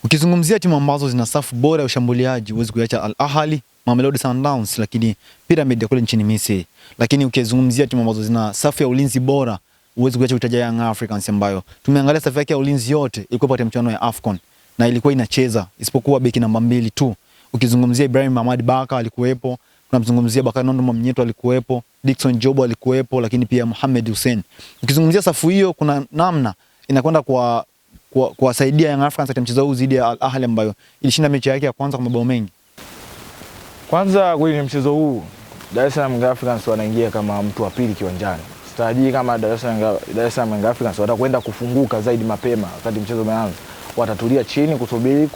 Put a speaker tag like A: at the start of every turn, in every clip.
A: Ukizungumzia timu ambazo zina safu bora ya ushambuliaji huwezi kuacha Al Ahly, Mamelodi Sundowns, lakini Pyramid ya kule nchini Misri. Lakini ukizungumzia timu ambazo zina safu ya ulinzi bora huwezi kuacha kutaja Young Africans ambayo tumeangalia safu yake ya ulinzi yote ilikuwa pale mchuano ya AFCON na ilikuwa inacheza isipokuwa beki namba 2 tu. Ukizungumzia Ibrahim Ahmad Baka alikuwepo, tunamzungumzia Bakari Nondo Mwamnyeto alikuwepo, Dickson Jobo alikuwepo, lakini pia Mohamed Hussein. Ukizungumzia safu hiyo kuna namna inakwenda kuwasaidia Young Africans katika mchezo huu dhidi ya Al Ahly ambayo ilishinda mechi yake ya kwanza kwa mabao mengi.
B: Kwanza kwenye mchezo huu Dar es Salaam Young Africans wanaingia kama mtu wa pili kiwanjani. Sitarajii kama Dar es Salaam Young Africans watakwenda kufunguka zaidi mapema wakati mchezo umeanza. Watatulia chini kusubiri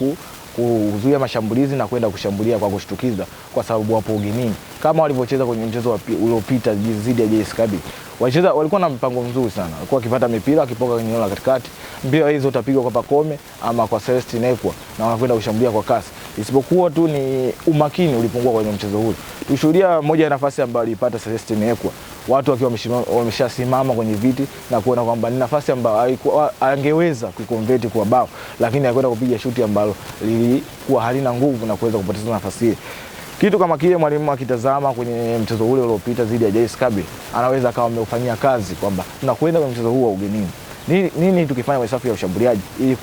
B: kuzuia mashambulizi na kwenda kushambulia kwa kushtukiza kwa sababu wapo ugenini. Kama walivyocheza kwenye mchezo uliopita dhidi ya JS Kabylie. Walikuwa na mpango mzuri sana. Walikuwa wakipata mipira, wakipoka kwenye eneo la katikati. Mpira hizo utapigwa kwa Pacome ama kwa Celestine Ekwa na wanakwenda kushambulia kwa kasi. Isipokuwa tu ni umakini ulipungua kwenye mchezo huu. Tushuhudia moja ya nafasi ambayo alipata Celestine Ekwa. Watu wakiwa wameshasimama kwenye viti na kuona kwamba ni nafasi ambayo angeweza kuikonvert kwa bao, lakini alikwenda kupiga shuti ambalo lilikuwa halina nguvu na kuweza kupoteza nafasi ile. Kitu kama kile mwalimu akitazama kwenye mchezo ule uliopita dhidi ya JS Kabylie, anaweza akawa ameufanyia kazi kwamba tunakwenda kwenye mchezo huu wa ugenini. Nini tukifanya kwa safu ya ushambuliaji ili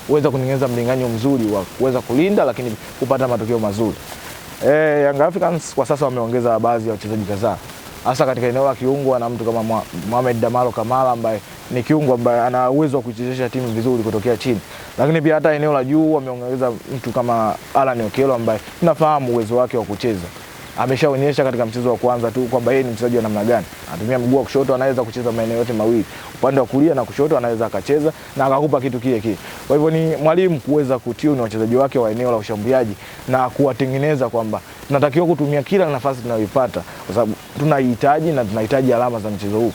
B: kuweza kutengeneza mlinganyo mzuri wa kuweza kulinda lakini kupata matokeo mazuri. Young Africans kwa sasa wameongeza baadhi ya wachezaji kadhaa. Hasa katika eneo la kiungo na mtu kama Mohamed Damaro Kamara ambaye ni kiungo ambaye ana uwezo wa kuichezesha timu vizuri kutokea chini. Lakini pia hata eneo la juu wameongeza mtu kama Alan Okello ambaye tunafahamu uwezo wake wa kucheza. Ameshaonyesha katika mchezo wa kwanza tu kwamba yeye ni mchezaji wa namna gani. Anatumia mguu wa kushoto, anaweza kucheza maeneo yote mawili. Upande wa kulia na kushoto anaweza akacheza na akakupa kitu kile kile. Kwa hivyo ni mwalimu kuweza kutune wachezaji wake wa eneo la ushambuliaji na kuwatengeneza kwamba tunatakiwa kutumia kila nafasi tunayoipata kwa sababu tunahitaji alama za mchezo huu.